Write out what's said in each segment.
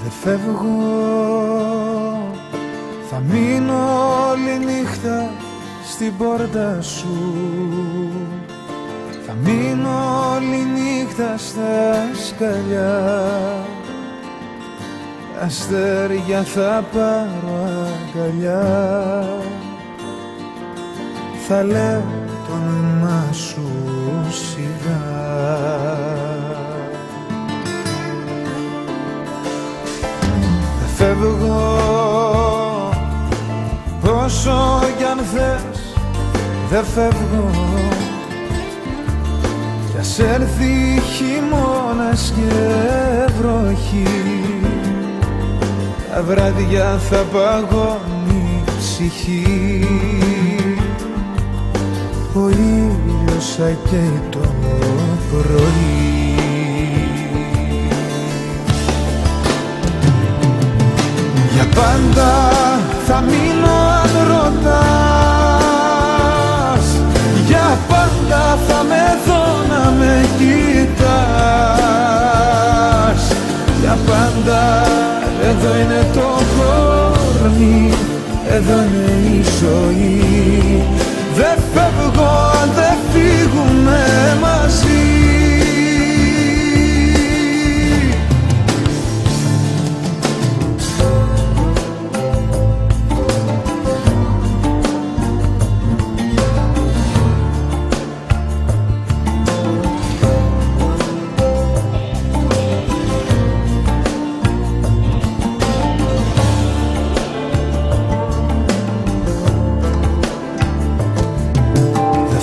Δεν φεύγω, θα μείνω όλη νύχτα στην πόρτα σου. Θα μείνω όλη νύχτα στα σκαλιά. Αστέρια θα πάρω αγκαλιά. Θα λέω το όνομά σου σιγά. Δεν φεύγω, όσο κι αν θες δεν φεύγω. Κι ας έρθει χειμώνας και βροχή, τα βράδια θα παγώνει η ψυχή. Ο ήλιος θα καίει το πρωί. Για πάντα θα μείνω αν ρωτάς. Για πάντα θα με δω να με κοιτάς. Για πάντα εδώ είναι το κορμί, εδώ είναι η ζωή. Δεν φεύγω αν δεν φύγουμε μαζί.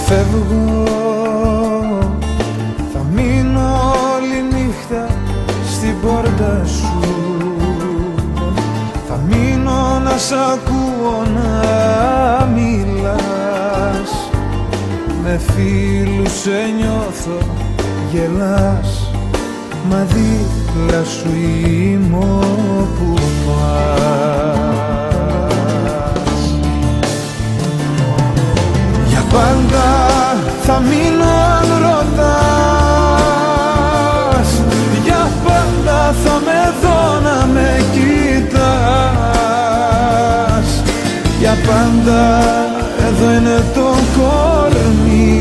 Φεύγω, θα μείνω όλη νύχτα στην πόρτα σου. Θα μείνω να σ' ακούω να μιλάς. Με φίλους σε νιώθω γελάς, μα δίπλα σου είμαι όπου πας. Για πάντα θα μείνω αν ρωτάς. Για πάντα θα με δω να με κοιτάς. Για πάντα εδώ είναι το κορμί,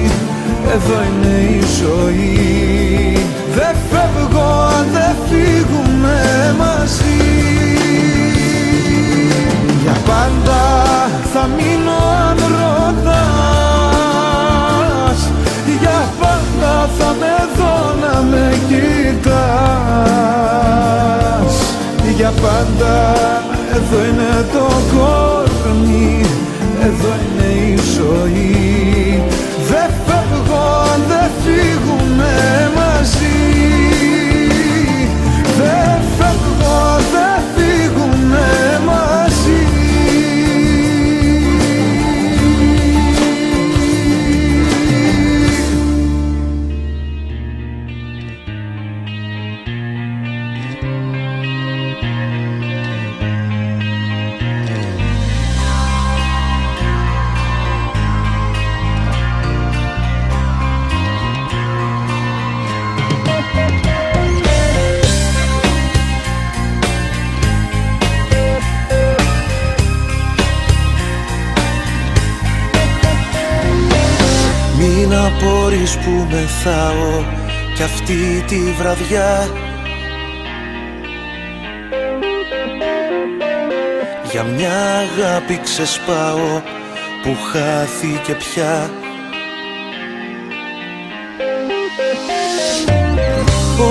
εδώ είναι η ζωή. Δεν φεύγω αν δεν φύγουμε μαζί. Για πάντα θα μείνω αν ρωτάς. Για πάντα θα με δω να με κοιτάς. Για πάντα εδώ είναι το κορμί, εδώ είναι η ζωή. Δεν φεύγω αν δεν φύγουμε μαζί. Δεν φεύγω, δεν φύγουμε μαζί. Μην απορείς που μεθάω κι αυτή τη βραδιά. Για μια αγάπη ξεσπάω που χάθηκε πια.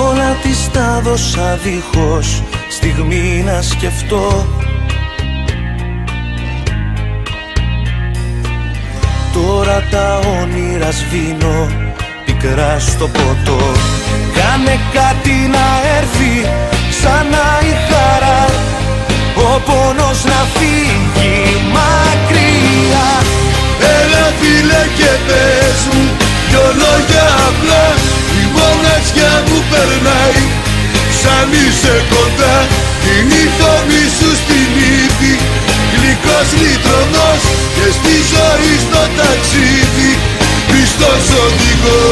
Όλα της τα δώσα δίχως στιγμή να σκεφτώ. Τώρα τα όνειρα σβήνω πικρά στο ποτό. Κάνε κάτι να έρθει ξανά η χαρά, ο πόνος να φύγει μακριά. Έλα φίλε και πες μου δυο λόγια απλά. Η μοναξιά μου περνάει σαν είσαι κοντά. Την ηθόμη σου στην ύφη, γλυκός λιτρονός και στη ζωή στο ταξίδι πιστός οδηγός.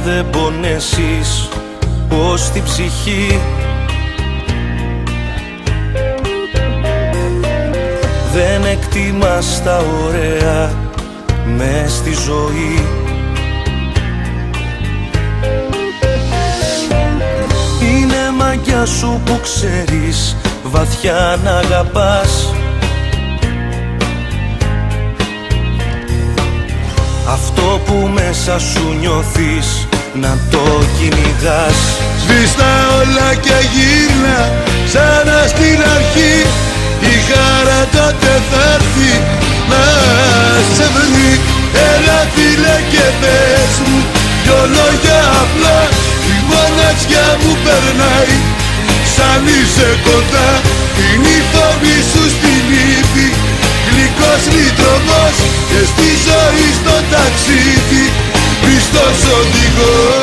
δεν πονέσεις πως την ψυχή δεν εκτιμάς τα ωραία μες στη ζωή. Είναι μαγιά σου που ξέρεις βαθιά να αγαπάς. Αυτό που μέσα σου νιώθεις να το κυνηγάς. Σβήστα όλα και γύρνα ξανά στην αρχή. Η χαρά τότε θα έρθει να σε βρει. Έλα φίλε και πες μου δυο λόγια απλά. Η μοναξιά μου περνάει σαν είσαι κοντά. Είναι η φωνή σου στην ύφη, γλυκός λυτρωμός και στη ζωή στο ταξίδι πιστός οδηγός.